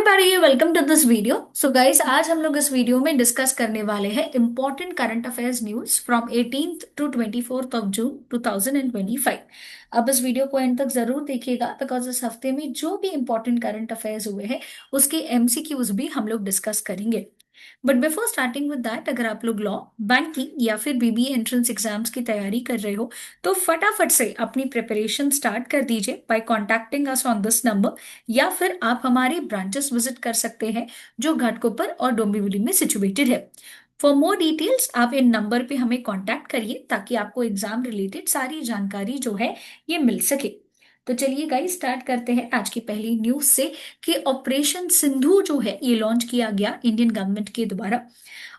Everybody welcome to this video. So guys, आज हम लोग इस वीडियो में डिस्कस करने वाले हैं important current affairs news from 18th to 24th of June 2025। अब इस वीडियो को एंड तक जरूर देखिएगा बिकॉज इस हफ्ते में जो भी इंपॉर्टेंट करंट अफेयर्स हुए हैं उसके एमसीक्यूज भी हम लोग डिस्कस करेंगे। But before starting with that, अगर आप लोग लॉ, बैंकिंग या फिर बीबीए एंट्रेंस एग्जाम्स की तैयारी कर रहे हो तो फटाफट से अपनी प्रिपरेशन स्टार्ट कर दीजिए by contacting us on this number, या फिर आप हमारे ब्रांचेस विजिट कर सकते हैं जो घाटकोपर और डोंबिवली में सिचुएटेड है। फॉर मोर डिटेल्स आप इन नंबर पे हमें कांटेक्ट करिए ताकि आपको एग्जाम रिलेटेड सारी जानकारी जो है ये मिल सके। तो चलिए गाइस, स्टार्ट करते हैं आज की पहली न्यूज से कि ऑपरेशन सिंधु जो है ये लॉन्च किया गया इंडियन गवर्नमेंट के द्वारा।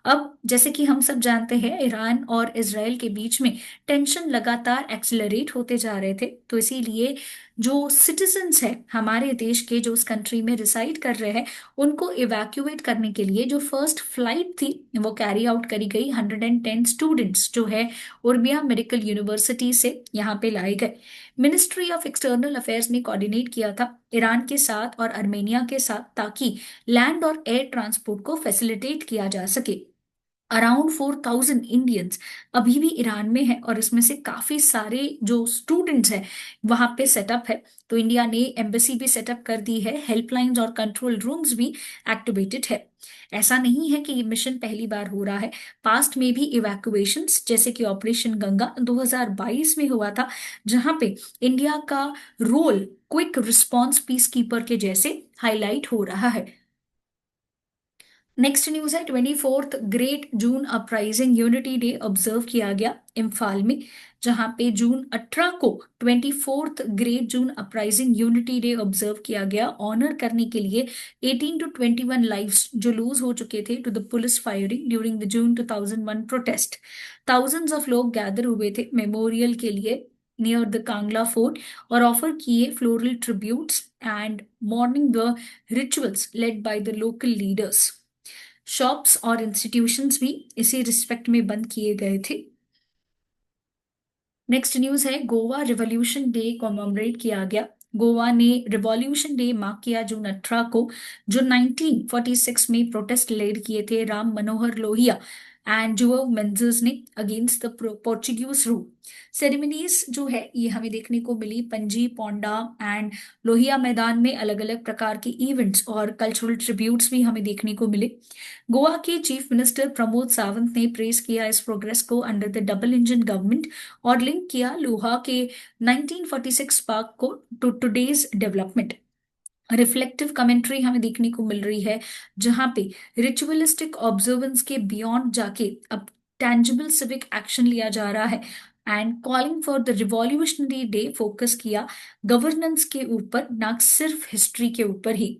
अब जैसे कि हम सब जानते हैं, ईरान और इसराइल के बीच में टेंशन लगातार एक्सिलरेट होते जा रहे थे, तो इसीलिए जो सिटीजन्स हैं हमारे देश के जो उस कंट्री में रिसाइड कर रहे हैं उनको इवैक्यूएट करने के लिए जो फर्स्ट फ्लाइट थी वो कैरी आउट करी गई। 110 स्टूडेंट्स जो है उर्मिया मेडिकल यूनिवर्सिटी से यहाँ पे लाए गए। मिनिस्ट्री ऑफ एक्सटर्नल अफेयर्स ने कोऑर्डिनेट किया था ईरान के साथ और अर्मेनिया के साथ ताकि लैंड और एयर ट्रांसपोर्ट को फैसिलिटेट किया जा सके। अराउंड 4,000 इंडियंस अभी भी ईरान में है और इसमें से काफी सारे जो स्टूडेंट्स हैं वहां पे सेटअप है। तो इंडिया ने एम्बेसी भी सेटअप कर दी है, हेल्पलाइंस और कंट्रोल रूम्स भी एक्टिवेटेड है। ऐसा नहीं है कि ये मिशन पहली बार हो रहा है, पास्ट में भी इवैक्यूएशंस जैसे कि ऑपरेशन गंगा 2022 में हुआ था, जहां पे इंडिया का role quick response peace keeper के जैसे हाईलाइट हो रहा है। नेक्स्ट न्यूज है 24th ग्रेट जून अपराइजिंग यूनिटी डे ऑब्जर्व किया गया इम्फाल में, जहां पे जून 18 को 24th ग्रेट जून अपराइजिंग यूनिटी डे ऑब्जर्व किया गया ऑनर करने के लिए 18 to 21 लाइव्स जो लूज हो चुके थे to the police firing during the June 2001 protest. Thousands of लोग गैदर हुए थे मेमोरियल के लिए नियर द कांगला फोर्ट और ऑफर किए floral tributes and mourning the rituals led by the local leaders. Shops और इंस्टीट्यूशंस भी इसी रिस्पेक्ट में बंद किए गए थे। नेक्स्ट न्यूज है गोवा रिवॉल्यूशन डे कॉमेमोरेट किया गया। गोवा ने रिवॉल्यूशन डे मार्क किया जून 18 को, जो 1946 में प्रोटेस्ट लेड किए थे राम मनोहर लोहिया एंड जुओ मेंजिस ने against the Portuguese rule. Ceremonies जो है ये हमें देखने को मिली पणजी, पोंडा एंड लोहिया मैदान में। अलग अलग प्रकार के इवेंट्स और कल्चरल ट्रिब्यूट्स भी हमें देखने को मिले। गोवा के चीफ मिनिस्टर प्रमोद सावंत ने प्रेज किया इस प्रोग्रेस को under the double engine government और लिंक किया लोहा के 1946 पार्क को to today's development. Reflective commentary हमें देखने को मिल रही है, जहां पे रिचुअलिस्टिक ऑब्जर्वेंस के बियॉन्ड जाके अब टेंजिबल सिविक एक्शन लिया जा रहा है and calling for the revolutionary day focus किया गवर्नेंस के ऊपर, ना सिर्फ हिस्ट्री के ऊपर ही।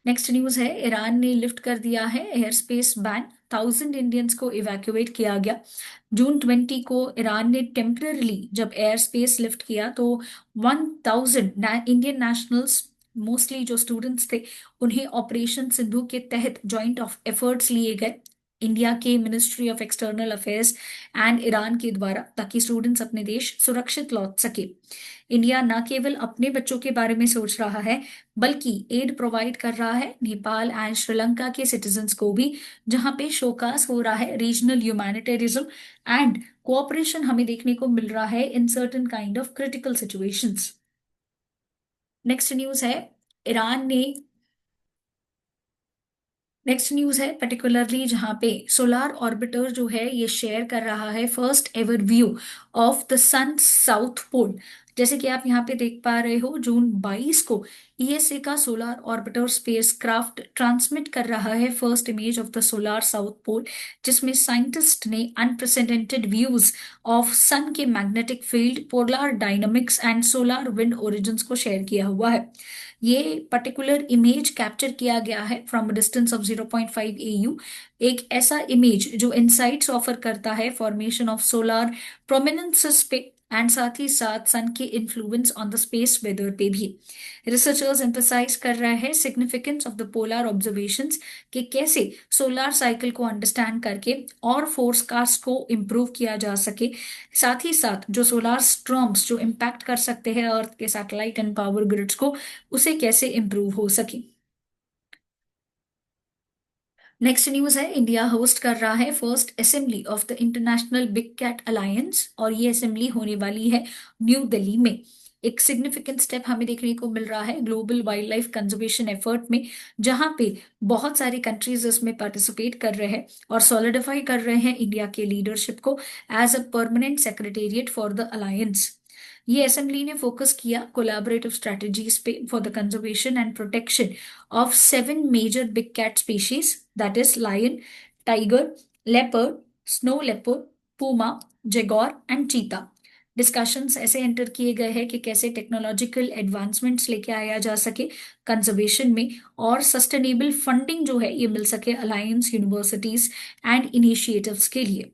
नेक्स्ट न्यूज है ईरान ने लिफ्ट कर दिया है एयर स्पेस बैन। 1,000 इंडियंस को इवैक्यूएट किया गया। जून 20 को ईरान ने टेम्पररली जब एयर स्पेस लिफ्ट किया तो 1,000 इंडियन नेशनल्स, मोस्टली जो स्टूडेंट्स थे, उन्हें ऑपरेशन सिंधु के तहत जॉइंट ऑफ एफर्ट्स लिए गए इंडिया के ministry of external affairs and Iran के द्वारा, ताकि स्टूडेंट्स अपने देश सुरक्षित लौट सके। इंडिया न केवल अपने बच्चों के बारे में सोच रहा है बल्कि एड प्रोवाइड कर रहा है नेपाल एंड श्रीलंका के सिटीजन्स को भी, जहां पे शोकास हो रहा है रीजनल ह्यूमैनिटेरिज्म एंड कोऑपरेशन हमें देखने को मिल रहा है in certain kind of critical situations. Next news है ईरान ने नेक्स्ट न्यूज है पर्टिकुलरली जहां पे सोलार ऑर्बिटर जो है ये शेयर कर रहा है first ever view of the sun south pole. जैसे कि आप यहाँ पे देख पा रहे हो, जून 22 को ईएसए का सोलार ऑर्बिटर स्पेसक्राफ्ट ट्रांसमिट कर रहा है first image of the solar south pole, जिसमें साइंटिस्ट ने अनप्रेसिडेंटेड व्यूज ऑफ सन के magnetic field, polar dynamics and solar wind origins को शेयर किया हुआ है। ये पर्टिकुलर इमेज कैप्चर किया गया है फ्रॉम डिस्टेंस ऑफ 0.5 AU। एक ऐसा इमेज जो इनसाइट्स ऑफर करता है फॉर्मेशन ऑफ सोलर प्रोमिनेंसेस पे एंड साथ ही साथ सन के influence on the space weather पे भी। रिसर्चर्स एम्फसाइज कर रहे हैं significance of the polar observations कि कैसे सोलर साइकिल को अंडरस्टैंड करके और फोरकास्ट को इम्प्रूव किया जा सके, साथ ही साथ जो सोलर स्टॉर्म्स जो इम्पैक्ट कर सकते हैं अर्थ के सैटेलाइट एंड पावर ग्रिड्स को, उसे कैसे इम्प्रूव हो सके। नेक्स्ट न्यूज है, इंडिया होस्ट कर रहा है first assembly of the International Big Cat Alliance, और ये असेंबली होने वाली है न्यू दिल्ली में। एक सिग्निफिकेंट स्टेप हमें देखने को मिल रहा है global wild life conservation effort में, जहां पे बहुत सारी कंट्रीज इसमें पार्टिसिपेट कर रहे हैं और सॉलिडिफाई कर रहे हैं इंडिया के लीडरशिप को as a permanent secretariat for the alliance. ये असेंबली ने फोकस किया कोलैबोरेटिव स्ट्रेटजीज पे for the conservation and protection of seven major big cat species, that is lion, tiger, leopard, snow leopard, puma, jaguar and cheetah। Discussions ऐसे enter किए गए हैं कि कैसे टेक्नोलॉजिकल एडवांसमेंट्स लेके आया जा सके कंजर्वेशन में, और सस्टेनेबल फंडिंग जो है ये मिल सके अलायंस यूनिवर्सिटीज एंड इनिशिएटिव्स के लिए।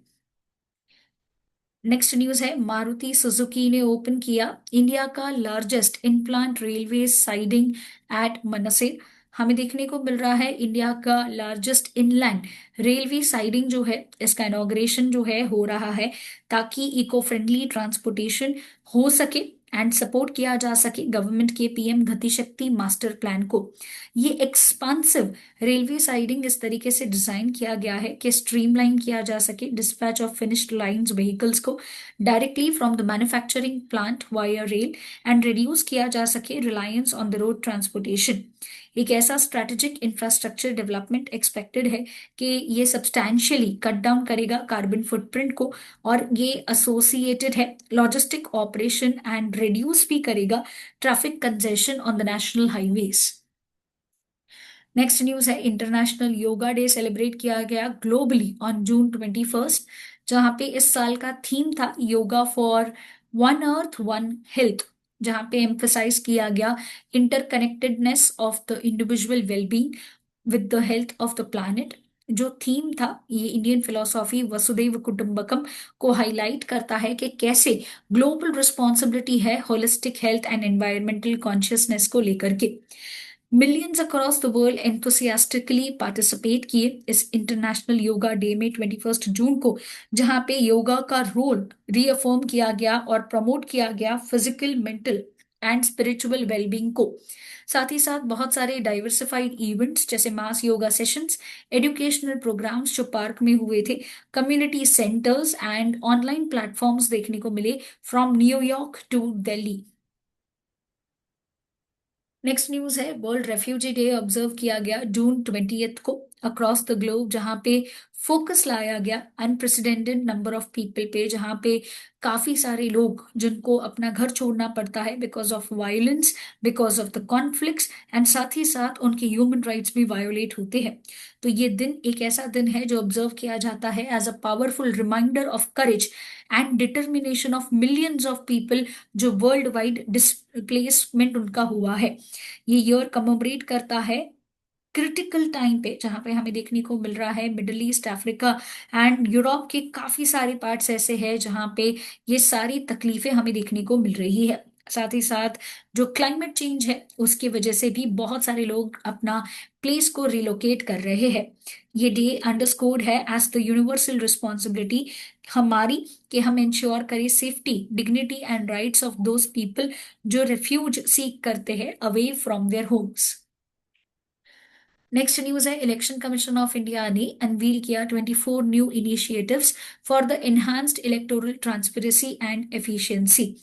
नेक्स्ट न्यूज है, मारुति सुजुकी ने ओपन किया इंडिया का largest in-plant railway siding eight मनसेर। हमें देखने को मिल रहा है इंडिया का लार्जेस्ट इनलैंड रेलवे साइडिंग जो है, इसका इनॉग्रेशन जो है हो रहा है ताकि इको फ्रेंडली ट्रांसपोर्टेशन हो सके एंड सपोर्ट किया जा सके गवर्नमेंट के पीएम गति शक्ति मास्टर प्लान को। ये एक्सपांसिव रेलवे साइडिंग इस तरीके से डिजाइन किया गया है कि स्ट्रीमलाइन किया जा सके dispatch of finished lines vehicles को directly from the manufacturing plant via rail and reduce किया जा सके reliance on the road transportation. एक ऐसा स्ट्रैटेजिक इंफ्रास्ट्रक्चर डेवलपमेंट एक्सपेक्टेड है कि ये सब्सटैंशियली कट डाउन करेगा कार्बन फुटप्रिंट को, और ये एसोसिएटेड है लॉजिस्टिक ऑपरेशन एंड रिड्यूस भी करेगा traffic congestion on the national highways. Next news है, इंटरनेशनल योगा डे सेलिब्रेट किया गया ग्लोबली ऑन जून 21, जहां पे इस साल का थीम था yoga for one earth one health, जहां पे एम्फसाइज किया गया interconnectedness of the individual wellbeing with the health of the planet. जो थीम था ये इंडियन फिलोसॉफी वसुदैव कुटुंबकम को हाईलाइट करता है कि कैसे ग्लोबल रिस्पॉन्सिबिलिटी है holistic health and environmental consciousness को लेकर के। Millions across the world enthusiastically participate किए इस इंटरनेशनल योगा डे में 21 जून को, जहां पे योगा का रोल रीअफर्म किया गया और प्रमोट किया गया physical mental and spiritual wellbeing को। साथ ही साथ बहुत सारे डाइवर्सिफाइड इवेंट्स जैसे mass yoga sessions, educational programmes जो पार्क में हुए थे, community centres and online platforms देखने को मिले from New York to Delhi. Next news है, वर्ल्ड रेफ्यूजी डे ऑब्जर्व किया गया जून 20 को अक्रॉस द ग्लोब, जहां पे फोकस लाया गया अनप्रेसिडेंटेड नंबर ऑफ पीपल पे, जहां पे काफी सारे लोग जिनको अपना घर छोड़ना पड़ता है because of violence, because of the conflicts, and साथ ही साथ उनके ह्यूमन राइट्स भी वायोलेट होते हैं। तो ये दिन एक ऐसा दिन है जो ऑब्जर्व किया जाता है as a powerful reminder of courage and determination of millions of people जो वर्ल्ड वाइड डिस्प्लेसमेंट उनका हुआ है। ये ईयर कमेमोरेट करता है क्रिटिकल टाइम पे, जहां पे हमें देखने को मिल रहा है middle east, Africa and Europe के काफी सारे पार्ट्स ऐसे हैं जहां पे ये सारी तकलीफें हमें देखने को मिल रही है। साथ ही साथ जो क्लाइमेट चेंज है उसकी वजह से भी बहुत सारे लोग अपना प्लेस को रिलोकेट कर रहे हैं। ये डे अंडरस्कोर्ड है एज द यूनिवर्सल रिस्पॉन्सिबिलिटी हमारी कि हम इंश्योर करें safety, dignity and rights of those people जो रिफ्यूज सीक करते हैं away from their homes. Next news है, इलेक्शन कमीशन ऑफ इंडिया ने अनवील किया 24 new initiatives for the enhanced electoral transparency and efficiency.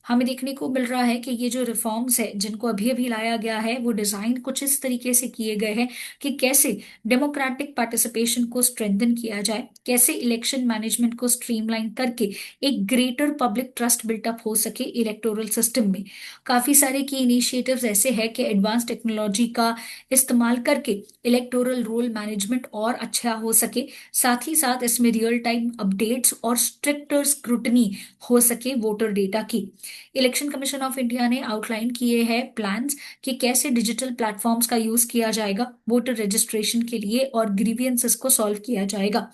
हमें देखने को मिल रहा है कि ये जो रिफॉर्म्स है जिनको अभी अभी लाया गया है वो डिजाइन कुछ इस तरीके से किए गए हैं कि कैसे डेमोक्रेटिक पार्टिसिपेशन को स्ट्रेंथन किया जाए, कैसे इलेक्शन मैनेजमेंट को स्ट्रीमलाइन करके एक ग्रेटर पब्लिक ट्रस्ट बिल्टअप हो सके इलेक्टोरल सिस्टम में। काफी सारे की इनिशिएटिव्स ऐसे हैं कि एडवांस टेक्नोलॉजी का इस्तेमाल करके इलेक्टोरल रोल मैनेजमेंट और अच्छा हो सके, साथ ही साथ इसमें रियल टाइम अपडेट्स और स्ट्रिक्टर स्क्रूटनी हो सके वोटर डेटा की। इलेक्शन कमीशन ऑफ इंडिया ने आउटलाइन किए हैं प्लान्स कि कैसे डिजिटल प्लेटफॉर्म्स का यूज किया जाएगा वोटर रजिस्ट्रेशन के लिए और ग्रीवियंसेस को सॉल्व किया जाएगा।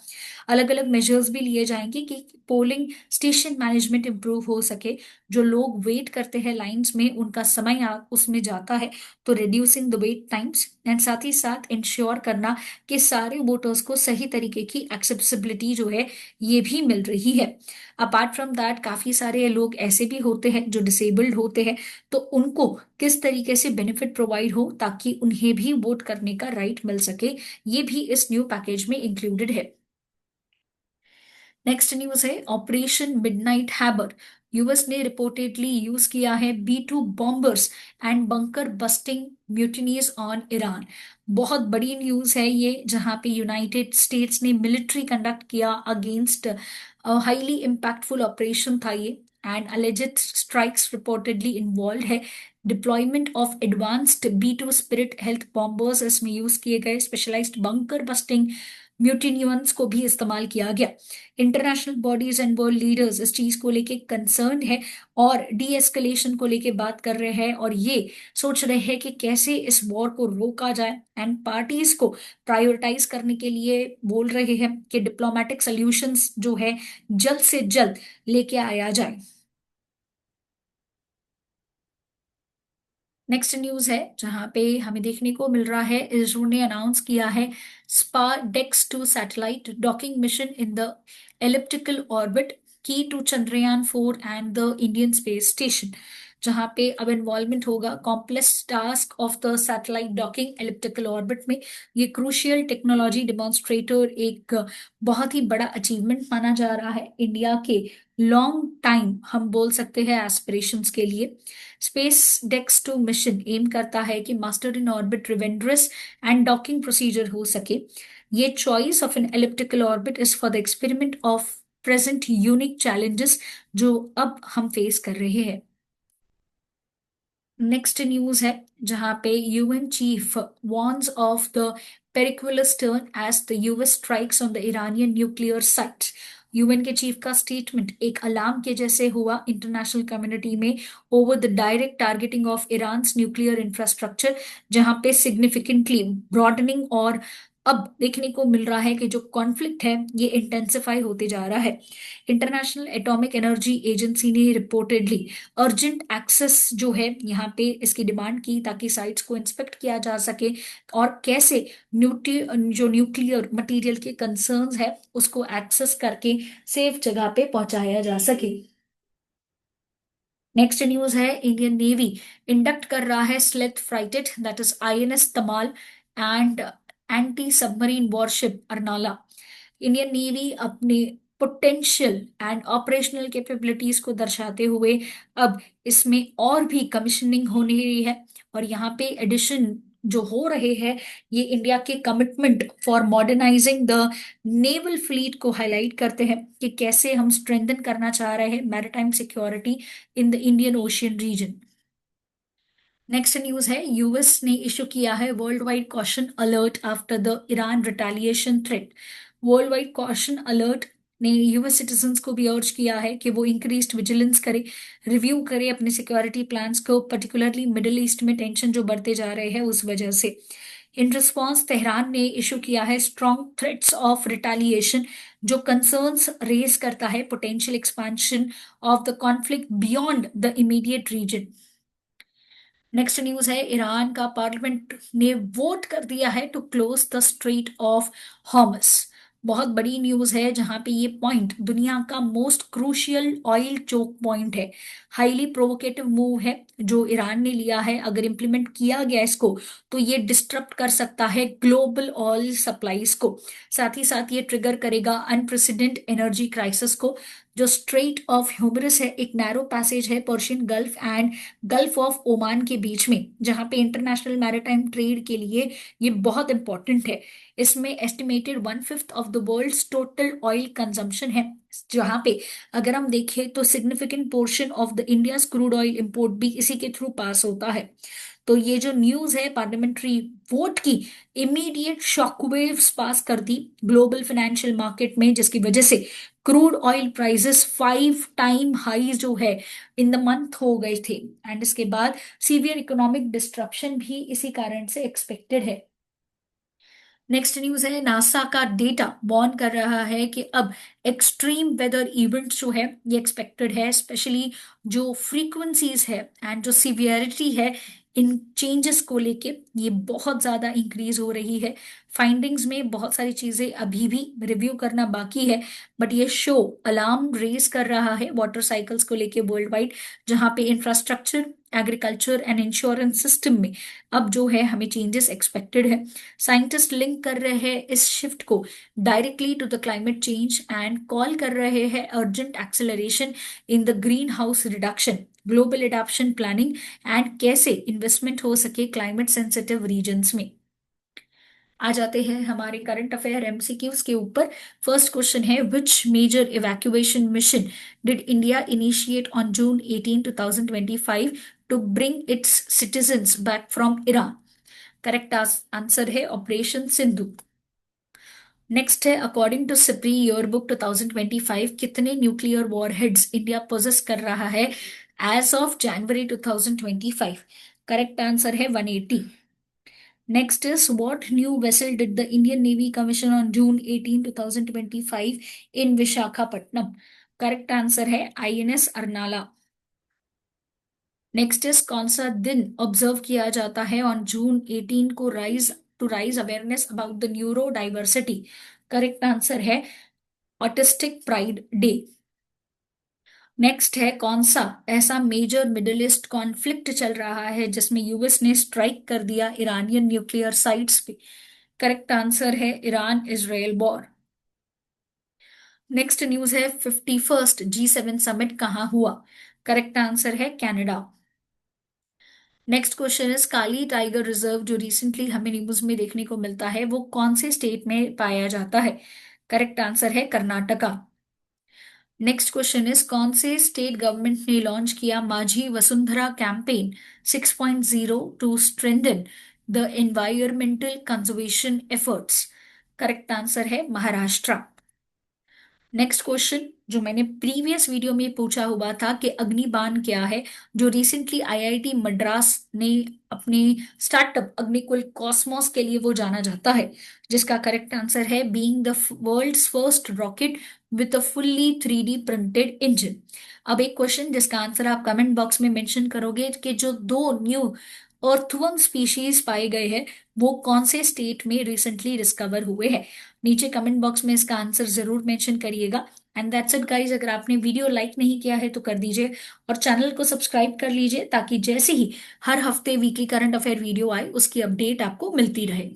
अलग अलग मेजर्स भी लिए जाएंगे कि पोलिंग स्टेशन मैनेजमेंट इंप्रूव हो सके, जो लोग वेट करते हैं लाइंस में उनका समय उसमें जाता है, तो reducing the wait times and साथ ही साथ इंश्योर करना कि सारे वोटर्स को सही तरीके की एक्सेसिबिलिटी जो है ये भी मिल रही है। अपार्ट फ्रॉम दैट काफी सारे लोग ऐसे भी होते हैं जो डिसेबल्ड होते हैं, तो उनको किस तरीके से बेनिफिट प्रोवाइड हो ताकि उन्हें भी वोट करने का राइट मिल सके, ये भी इस न्यू पैकेज में इंक्लूडेड है। नेक्स्ट न्यूज है ऑपरेशन मिडनाइट हैबर। यूएस ने रिपोर्टेडली यूज किया है B-2 bombers and bunker busting munitions on Iran. बहुत बड़ी न्यूज है ये, जहां पे यूनाइटेड स्टेट्स ने मिलिट्री कंडक्ट किया अगेंस्ट हाईली इम्पैक्टफुल ऑपरेशन था ये, and alleged strikes reportedly involve है deployment of advanced B-2 spirit stealth bombers, इसमें यूज किए गए स्पेशलाइज्ड बंकर बस्टिंग म्यूटिनियंस को भी इस्तेमाल किया गया। International bodies and world leaders इस चीज को लेके कंसर्न है और डी एस्केलेशन को लेके बात कर रहे हैं, और ये सोच रहे हैं कि कैसे इस वॉर को रोका जाए, एंड पार्टीज को प्रायोरिटाइज करने के लिए बोल रहे हैं कि डिप्लोमेटिक सॉल्यूशंस जो है जल्द से जल्द लेके आया जाए। नेक्स्ट न्यूज है जहां पे हमें देखने को मिल रहा है इसरो ने अनाउंस किया है SpaRDEX-2 satellite docking mission in the elliptical orbit की to Chandrayaan 4 and the Indian space station, जहां पे अब इन्वॉल्वमेंट होगा complex task of the satellite docking elliptical orbit में। ये क्रूशियल टेक्नोलॉजी डेमोन्स्ट्रेटर एक बहुत ही बड़ा अचीवमेंट माना जा रहा है इंडिया के लॉन्ग टाइम हम बोल सकते हैं एस्पिरेशंस के लिए। SpaDeX two mission aim करता है कि master in orbit rendezvous and docking procedure हो सके। ये choice of an elliptical orbit is for the experiment of present unique challenges जो अब हम फेस कर रहे हैं। नेक्स्ट न्यूज है जहां पे UN chief warns of the perilous turn as the US strikes on the Iranian nuclear site. UN के चीफ का स्टेटमेंट एक अलार्म के जैसे हुआ इंटरनेशनल कम्युनिटी में over the direct targeting of Iran nuclear infrastructure, जहां पे सिग्निफिकेंटली ब्रॉडनिंग और अब देखने को मिल रहा है कि जो कॉन्फ्लिक्ट है ये इंटेंसिफाई होते जा रहा है। इंटरनेशनल एटॉमिक एनर्जी एजेंसी ने रिपोर्टेडली अर्जेंट एक्सेस जो है यहाँ पे इसकी डिमांड की ताकि साइट्स को इंस्पेक्ट किया जा सके और कैसे जो न्यूक्लियर मटेरियल के कंसर्न्स है उसको एक्सेस करके सेफ जगह पे पहुंचाया जा सके। नेक्स्ट न्यूज है इंडियन नेवी इंडक्ट कर रहा है stealth frigate that is INS Tamal and anti submarine warship Arnala. Indian navy अपने पोटेंशियल एंड ऑपरेशनल कैपेबिलिटीज को दर्शाते हुए अब इसमें और भी कमीशनिंग होने रही है, और यहाँ पे एडिशन जो हो रहे हैं ये इंडिया के commitment for modernising the naval fleet को हाईलाइट करते हैं कि कैसे हम स्ट्रेंथन करना चाह रहे हैं maritime security in the Indian ocean region. Next news है यूएस ने इशू किया है world wide caution alert after the Iran retaliation threat. World wide caution alert ने यूएस सिटीजन्स को भी अर्ज किया है कि वो इंक्रीज्ड विजिलेंस करे, रिव्यू करे अपने सिक्योरिटी प्लान्स को, पर्टिकुलरली मिडिल ईस्ट में टेंशन जो बढ़ते जा रहे हैं उस वजह से। इन रिस्पॉन्स तेहरान ने इशू किया है स्ट्रॉन्ग थ्रेट्स ऑफ रिटेलिएशन जो कंसर्न्स रेज करता है potential expansion of the conflict beyond the immediate region. Next news है ईरान का पार्लियामेंट ने वोट कर दिया है to close the strait of Hormuz. बहुत बड़ी न्यूज है जहां पे ये पॉइंट दुनिया का most crucial oil choke point है। हाईली प्रोवोकेटिव मूव है जो ईरान ने लिया है, अगर इम्प्लीमेंट किया गया इसको तो ये डिस्टरप्ट कर सकता है ग्लोबल ऑयल सप्लाईज को, साथ ही साथ ये ट्रिगर करेगा अनप्रेसिडेंट एनर्जी क्राइसिस को। जो स्ट्रेट ऑफ ह्यूमरस है एक नैरो पैसेज है Persian gulf and gulf of Oman के बीच में, जहां पे इंटरनेशनल मैरिटाइम ट्रेड के लिए ये बहुत इंपॉर्टेंट है। इसमें estimated 1/5 of the world's total oil consumption है, जहां पे अगर हम देखें तो significant portion of the India crude oil import भी इसी के थ्रू पास होता है। तो ये जो न्यूज है पार्लियामेंट्री वोट की इमीडिएट शॉकवेव्स पास कर दी ग्लोबल फाइनेंशियल मार्केट में, जिसकी वजह से crude oil prices 5 time high जो है इन द मंथ हो गए थे, एंड इसके बाद सीवियर इकोनॉमिक डिस्ट्रप्शन भी इसी कारण से एक्सपेक्टेड है। नेक्स्ट न्यूज है नासा का डेटा वार्न कर रहा है कि अब एक्सट्रीम वेदर इवेंट्स जो है ये एक्सपेक्टेड है, स्पेशली जो फ्रीक्वेंसीज है एंड जो सीवियरिटी है इन चेंजेस को लेके ये बहुत ज्यादा इंक्रीज हो रही है। फाइंडिंग्स में बहुत सारी चीजें अभी भी रिव्यू करना बाकी है, बट ये शो अलार्म रेज कर रहा है वाटर साइकिल्स को लेके वर्ल्ड वाइड, जहाँ पे infrastructure, agriculture and insurance system में अब जो है हमें चेंजेस एक्सपेक्टेड है। साइंटिस्ट लिंक कर रहे हैं इस शिफ्ट को directly to the climate change and call कर रहे हैं urgent acceleration in the green house reduction, global adaptation planning and कैसे इन्वेस्टमेंट हो सके क्लाइमेट सेंसिटिव रीजन्स में। आ जाते हैं हमारे करंट अफेयर एमसीक्यूज के ऊपर। फर्स्ट क्वेश्चन है, which major evacuation mission did India initiate on June 18 2025 to bring its citizens back from Iran? Correct answer है ऑपरेशन सिंधु। नेक्स्ट है, अकॉर्डिंग टू सिप्री ईयरबुक 2025 कितने न्यूक्लियर वॉरहेड्स इंडिया पोजेस कर रहा है as of January 2025? Correct answer है 180। Next is, what new vessel did the Indian Navy commission on June 18 2025 in Vishakhapatnam? Correct answer है INS Arnala. Next is, कौन सा दिन observe किया जाता है ऑन जून 18 को rise awareness about the neuro diversity? Correct answer है autistic pride day. Next है, कौन सा ऐसा मेजर मिडिल ईस्ट कॉन्फ्लिक्ट चल रहा है जिसमें यूएस ने स्ट्राइक कर दिया ईरानियन न्यूक्लियर साइट्स पे? करेक्ट आंसर है Iran Israel war. Next news है, 51st G7 समिट कहाँ हुआ? करेक्ट आंसर है Canada. Next question is, Kali tiger reserve जो रिसेंटली हमें न्यूज में देखने को मिलता है वो कौन से स्टेट में पाया जाता है? करेक्ट आंसर है कर्नाटका। नेक्स्ट क्वेश्चन इज, कौन से स्टेट गवर्नमेंट ने लॉन्च किया Majhi Vasundhara campaign 6.0 to strengthen the environmental conservation efforts? Correct answer है महाराष्ट्र। नेक्स्ट क्वेश्चन जो मैंने प्रीवियस वीडियो में पूछा हुआ था कि अग्निबाण क्या है, जो रिसेंटली आईआईटी मद्रास ने अपने स्टार्टअप अग्निकुल कॉस्मोस के लिए वो जाना जाता है, जिसका करेक्ट आंसर है being the world's first rocket with a fully 3D printed engine. अब एक क्वेश्चन जिसका आंसर आप कमेंट बॉक्स में मेंशन करोगे कि जो दो न्यू अर्थवर्म स्पीशीज पाए गए हैं वो कौन से स्टेट में रिसेंटली डिस्कवर हुए हैं। नीचे कमेंट बॉक्स में इसका आंसर जरूर मेंशन करिएगा। एंड दैट्स इट गाइज, अगर आपने वीडियो लाइक नहीं किया है तो कर दीजिए और चैनल को सब्सक्राइब कर लीजिए ताकि जैसे ही हर हफ्ते वीकली करंट अफेयर वीडियो आए उसकी अपडेट आपको मिलती रहे।